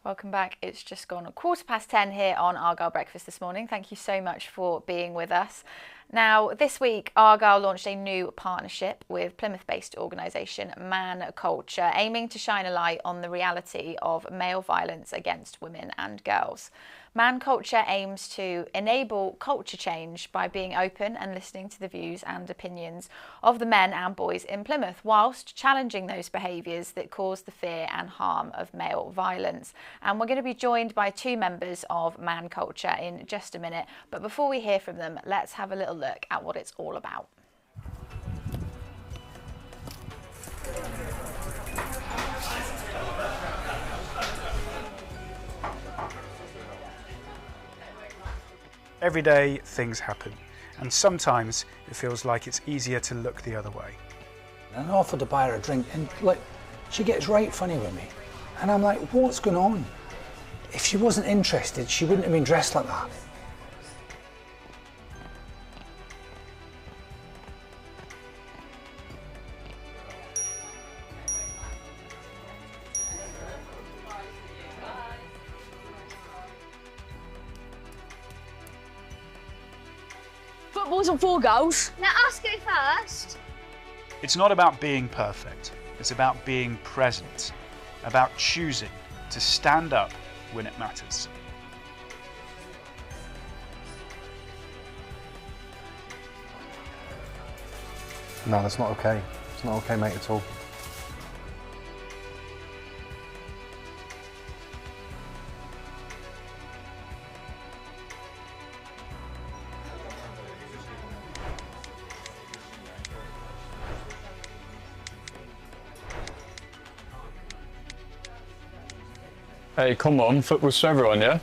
Welcome back. It's just gone 10:15 here on Argyle Breakfast this morning. Thank you so much for being with us. Now, this week, Argyle launched a new partnership with Plymouth-based organisation M.A.N.Culture, aiming to shine a light on the reality of male violence against women and girls. M.A.N.Culture aims to enable culture change by being open and listening to the views and opinions of the men and boys in Plymouth, whilst challenging those behaviours that cause the fear and harm of male violence. And we're going to be joined by two members of M.A.N.Culture in just a minute. But before we hear from them, let's have a little look at what it's all about. Every day things happen, and sometimes it feels like it's easier to look the other way. And I offered to buy her a drink, and like, she gets right funny with me. And I'm like, what's going on? If she wasn't interested, she wouldn't have been dressed like that. Football's on 4 goals. Let us go first. It's not about being perfect, it's about being present, about choosing to stand up when it matters. No, that's not okay. It's not okay, mate, at all. Hey, come on, football's for everyone, yeah?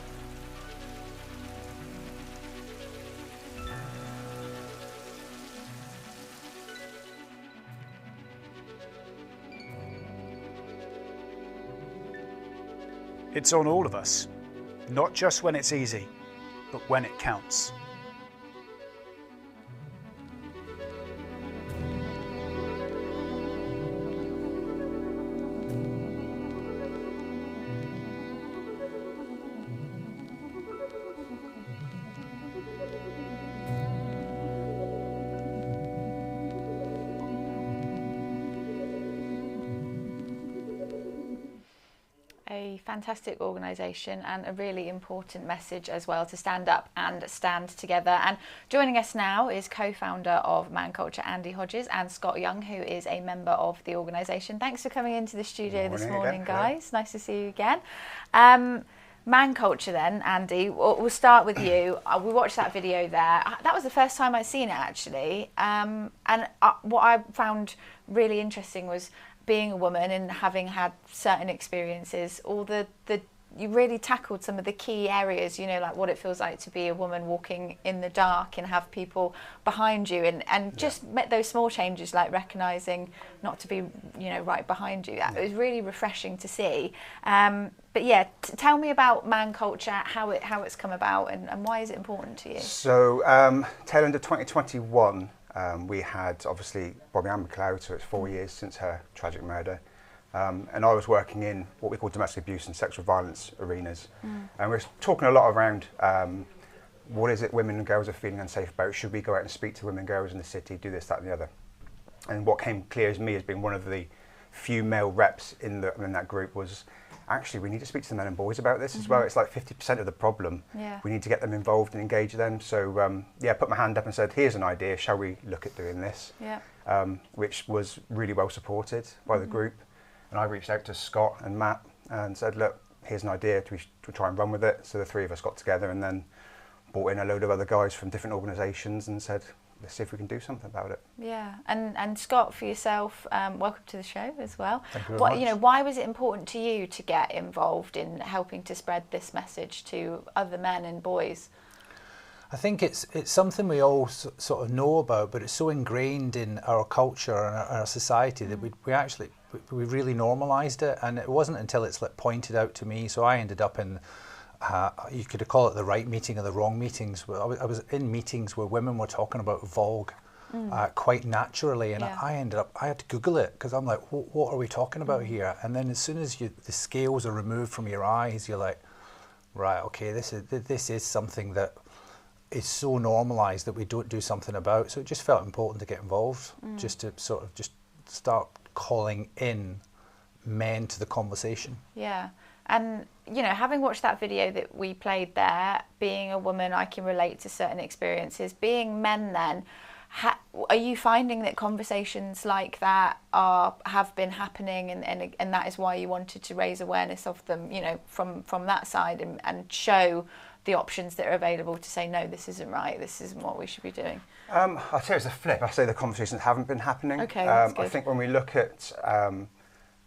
It's on all of us, not just when it's easy, but when it counts. A fantastic organisation and a really important message as well, to stand up and stand together. And joining us now is co-founder of M.A.N.Culture, Andy Hodges, and Scott Young, who is a member of the organisation. Thanks for coming into the studio this morning, guys. Nice to see you again. M.A.N.Culture then, Andy, we'll start with you. We watched that video there. That was the first time I'd seen it, actually. And what I found really interesting was being a woman and having had certain experiences, you really tackled some of the key areas, you know, like what it feels like to be a woman walking in the dark and have people behind you, and just met those small changes, like recognising not to be, you know, right behind you. It was really refreshing to see. But yeah, tell me about M.A.N.Culture, how it's come about, and why is it important to you? So, tail end of 2021, we had obviously M.A.N. McLeod, so it's 4 years since her tragic murder. And I was working in what we call domestic abuse and sexual violence arenas. And we were talking a lot around what is it women and girls are feeling unsafe about? Should we go out and speak to women and girls in the city, do this, that and the other? And what came clear as me as being one of the few male reps in that group was, actually we need to speak to the men and boys about this as well. It's like 50% of the problem. We need to get them involved and engage them. So yeah, I put my hand up and said, here's an idea, shall we look at doing this? Which was really well supported by the group. And I reached out to Scott and Matt and said, look, here's an idea, do we try and run with it? So the three of us got together and then brought in a load of other guys from different organisations and said, let's see if we can do something about it. Yeah, and Scott, for yourself, welcome to the show as well. Thank you very much. You know, why was it important to you to get involved in helping to spread this message to other men and boys? I think it's something we all sort of know about, but it's so ingrained in our culture and our society that we really normalised it, and it wasn't until it's like pointed out to me. So I ended up in, you could call it the right meeting or the wrong meetings. I was in meetings where women were talking about Vogue, quite naturally, and Yeah. I had to Google it because I'm like, what are we talking about here? And then as soon as the scales are removed from your eyes, you're like, right, okay, this is something that is so normalised that we don't do something about. So it just felt important to get involved, just to sort of just start calling in men to the conversation. Yeah. And, you know, having watched that video that we played there, being a woman, I can relate to certain experiences. Being men then, are you finding that conversations like that have been happening, and that is why you wanted to raise awareness of them, you know, from that side, and show the options that are available to say, no, this isn't right, this isn't what we should be doing? I'd say it's a flip. I say the conversations haven't been happening. Okay, that's good. I think when we look at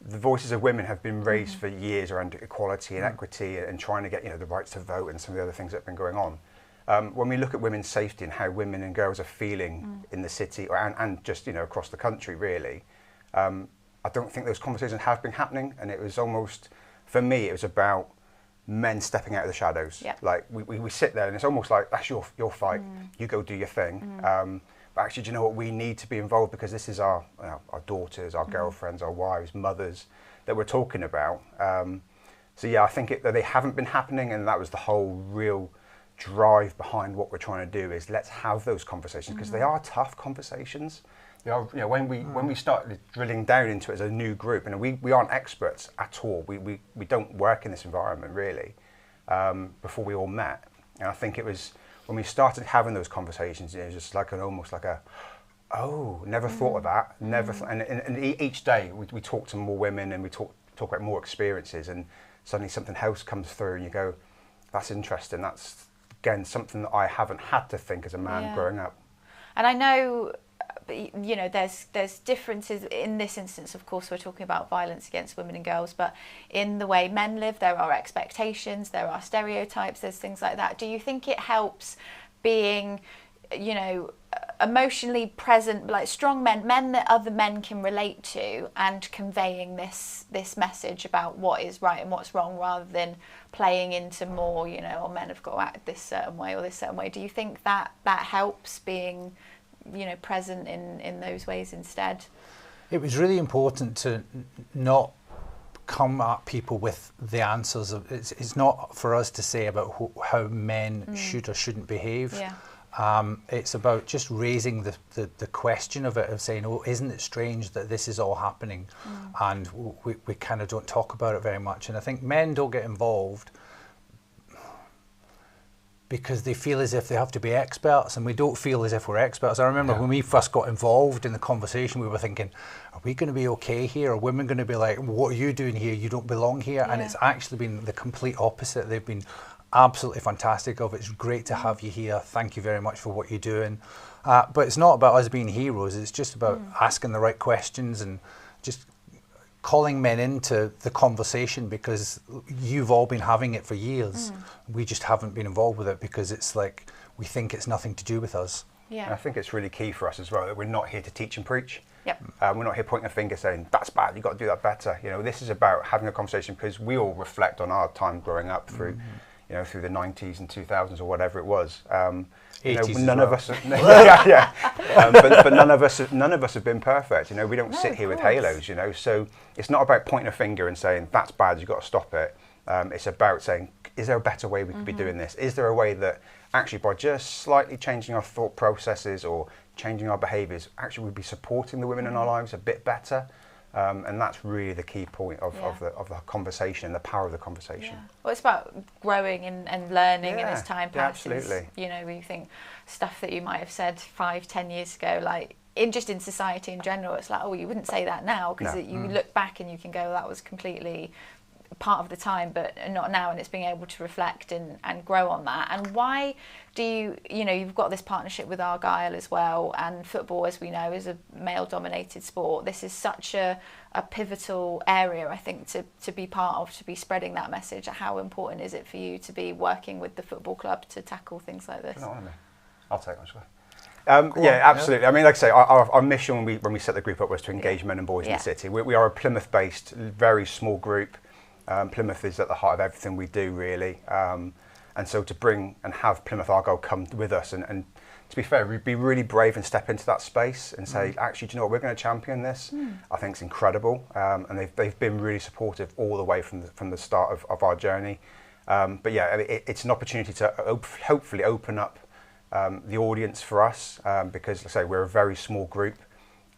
the voices of women have been raised for years around equality and equity and trying to get, you know, the rights to vote and some of the other things that have been going on. When we look at women's safety and how women and girls are feeling in the city and just, you know, across the country really, I don't think those conversations have been happening. And it was almost, for me, it was about men stepping out of the shadows. Yep. Like we sit there and it's almost like, that's your fight, you go do your thing. But actually, do you know what, we need to be involved because this is our daughters, our girlfriends, our wives, mothers that we're talking about. So yeah, I think that they haven't been happening, and that was the whole real drive behind what we're trying to do, is let's have those conversations, because they are tough conversations. They are, you know, when we started drilling down into it as a new group, and we aren't experts at all. We don't work in this environment really. Before we all met, and I think it was when we started having those conversations, it was just like almost like a, oh, never thought of that, and each day we talk to more women and we talk about more experiences, and suddenly something else comes through and you go, that's interesting. That's again something that I haven't had to think as a man growing up. And I know, you know, there's differences in this instance. Of course, we're talking about violence against women and girls, but in the way men live, there are expectations, there are stereotypes, there's things like that. Do you think it helps being, you know, emotionally present, like strong men that other men can relate to, and conveying this message about what is right and what's wrong, rather than playing into more, you know, or men have got to act this certain way or this certain way? Do you think that helps, being, you know, present in those ways instead? It was really important to not come at people with the answers. It's not for us to say about how men should or shouldn't behave. Yeah. It's about just raising the question of it, of saying, oh, isn't it strange that this is all happening? And we kind of don't talk about it very much. And I think men don't get involved because they feel as if they have to be experts, and we don't feel as if we're experts. I remember when we first got involved in the conversation, we were thinking, are we going to be okay here? Are women going to be like, what are you doing here? You don't belong here. And it's actually been the complete opposite. They've been absolutely fantastic. It's great to have you here. Thank you very much for what you're doing. But it's not about us being heroes. It's just about asking the right questions and just calling men into the conversation, because you've all been having it for years. We just haven't been involved with it because it's like we think it's nothing to do with us. Yeah. And I think it's really key for us as well that we're not here to teach and preach. Yep. We're not here pointing a finger saying that's bad, you've got to do that better. You know, this is about having a conversation, because we all reflect on our time growing up through, you know, through the 90s and 2000s or whatever it was. You know, none of us, but none of us have been perfect. You know, we don't sit here with halos. You know, so it's not about pointing a finger and saying that's bad, you've got to stop it. It's about saying, is there a better way we could be doing this? Is there a way that actually, by just slightly changing our thought processes or changing our behaviours, actually we'd be supporting the women in our lives a bit better? And that's really the key point of the conversation, the power of the conversation. Yeah. Well, it's about growing and learning, and as time passes, absolutely. you know, you think stuff that you might have said 5-10 years ago, like in society in general, it's like, oh, you wouldn't say that now, because you look back and you can go, that was completely part of the time, but not now. And it's being able to reflect and grow on that. And why do you know, you've got this partnership with Argyle as well, and football, as we know, is a male dominated sport. This is such a pivotal area, I think, to be part of, to be spreading that message. How important is it for you to be working with the football club to tackle things like this? I'll take one. Yeah, absolutely. I mean, like I say, our mission when we set the group up was to engage men and boys in the city. We are a Plymouth-based, very small group. Plymouth is at the heart of everything we do, really. And so to bring and have Plymouth Argyle come with us and to be fair, we'd be really brave and step into that space and say, actually, do you know what, we're going to champion this. I think it's incredible, and they've been really supportive all the way from the start of our journey. But yeah, it's an opportunity to hopefully open up the audience for us, because, like I say, we're a very small group,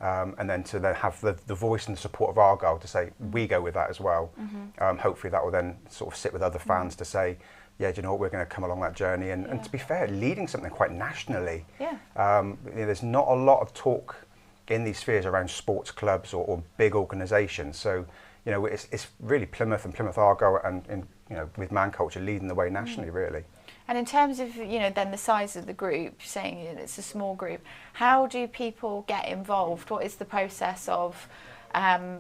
and then to then have the voice and the support of Argyle to say we go with that as well. Hopefully that will then sort of sit with other fans to say, yeah, do you know what, we're going to come along that journey. And to be fair, leading something quite nationally. You know, there's not a lot of talk in these spheres around sports clubs or big organisations. So, you know, it's really Plymouth and Plymouth Argyle and you know, with M.A.N.Culture leading the way nationally, really. And in terms of, you know, then the size of the group, saying it's a small group, how do people get involved? What is the process of,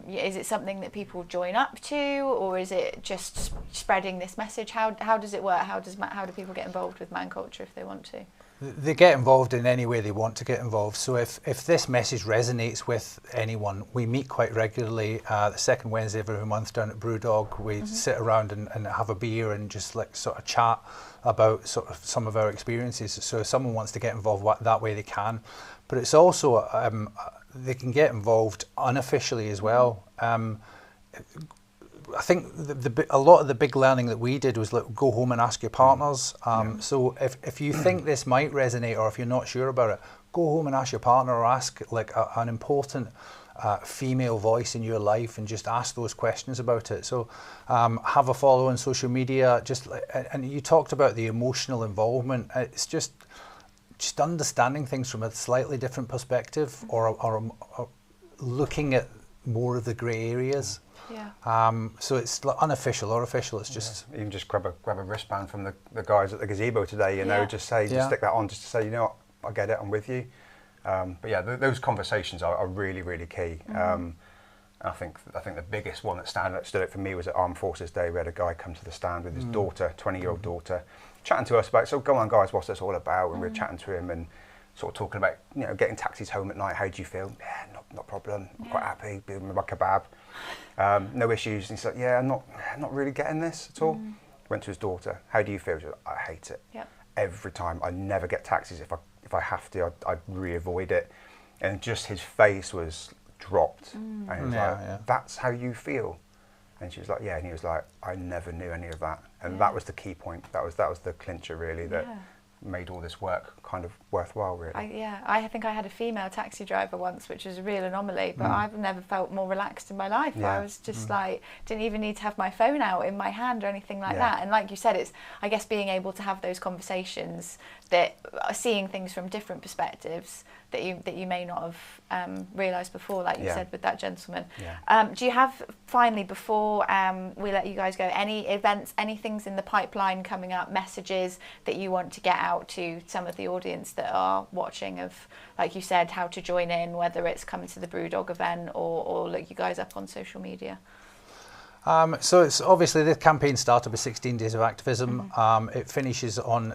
is it something that people join up to, or is it just spreading this message? How does it work? How do people get involved with M.A.N.Culture if they want to? They get involved in any way they want to get involved. So if this message resonates with anyone, we meet quite regularly. The second Wednesday of every month down at Brewdog, we sit around and have a beer and just like sort of chat about sort of some of our experiences. So if someone wants to get involved that way, they can. But it's also they can get involved unofficially as well. I think a lot of the big learning that we did was like, go home and ask your partners. So if you think this might resonate, or if you're not sure about it, go home and ask your partner, or ask like an important female voice in your life, and just ask those questions about it. So have a follow on social media. And you talked about the emotional involvement. It's just understanding things from a slightly different perspective, or looking at more of the grey areas. So it's unofficial or official. It's just even just grab a wristband from the guys at the gazebo today, you know, just say, just stick that on, just to say, you know what, I get it, I'm with you. But yeah, those conversations are really, really key. And I think the biggest one that stood out for me was at Armed Forces Day. We had a guy come to the stand with his daughter, 20-year-old daughter, chatting to us about, so go on guys, what's this all about? And we were chatting to him and sort of talking about, you know, getting taxis home at night. How do you feel? Yeah, not a problem. I'm quite happy being with my kebab. No issues. And he's like, yeah, I'm not really getting this at all. Went to his daughter. How do you feel? She was like, I hate it. Every time. I never get taxis. If I have to, I'd really avoid it. And just his face was dropped. And he was like, that's how you feel? And she was like, yeah. And he was like, I never knew any of that. And that was the key point. That was the clincher, really, that made all this work kind of worthwhile, really. I think I had a female taxi driver once, which was a real anomaly, but I've never felt more relaxed in my life. I was just like, didn't even need to have my phone out in my hand or anything like that. And like you said, it's, I guess, being able to have those conversations that are seeing things from different perspectives that you may not have realised before, like you said with that gentleman. Do you have, finally, before we let you guys go, any events, any things in the pipeline coming up, messages that you want to get out to some of the audience that are watching, of, like you said, how to join in, whether it's coming to the Brewdog event or look you guys up on social media? So it's obviously the campaign started with 16 days of activism. It finishes on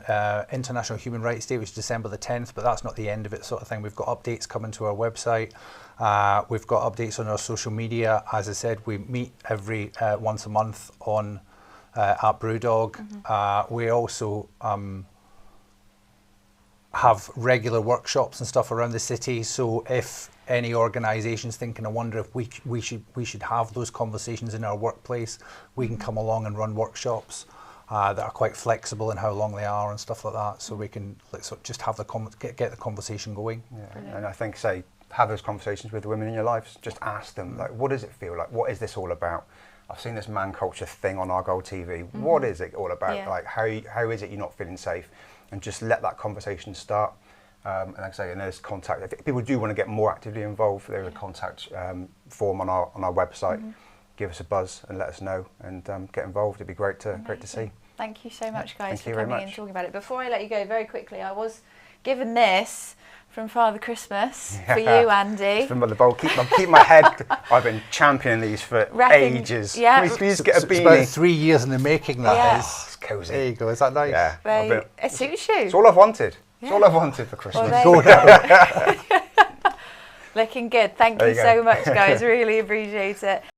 International Human Rights Day, which is December the 10th, but that's not the end of it, sort of thing. We've got updates coming to our website. We've got updates on our social media. As I said, we meet every once a month on at Brewdog. We also have regular workshops and stuff around the city. So if any organisations thinking, I wonder if we should have those conversations in our workplace, we can come along and run workshops that are quite flexible in how long they are and stuff like that. So we can just have get the conversation going. And I think, say, have those conversations with the women in your lives. Just ask them, like, what does it feel like? What is this all about? I've seen this M.A.N.Culture thing on Argyle TV. What is it all about? Like, how is it you're not feeling safe? And just let that conversation start. And like I say, and there's contact. If people do want to get more actively involved, there's a contact form on our website. Give us a buzz and let us know, and get involved. It'd be great to see. Thank you so much, guys, for coming and talking about it. Before I let you go, very quickly, I was given this from Father Christmas for you, Andy. From the bowl. Keep my head. I've been championing these for ages. Yeah. Please get a beanie. It's about 3 years in the making, that is. It's cosy. There you go. Is that nice? Yeah. It suits you. It's all I've wanted. It's all I've wanted for Christmas. Well, looking good. Thank you so much, guys. Really appreciate it.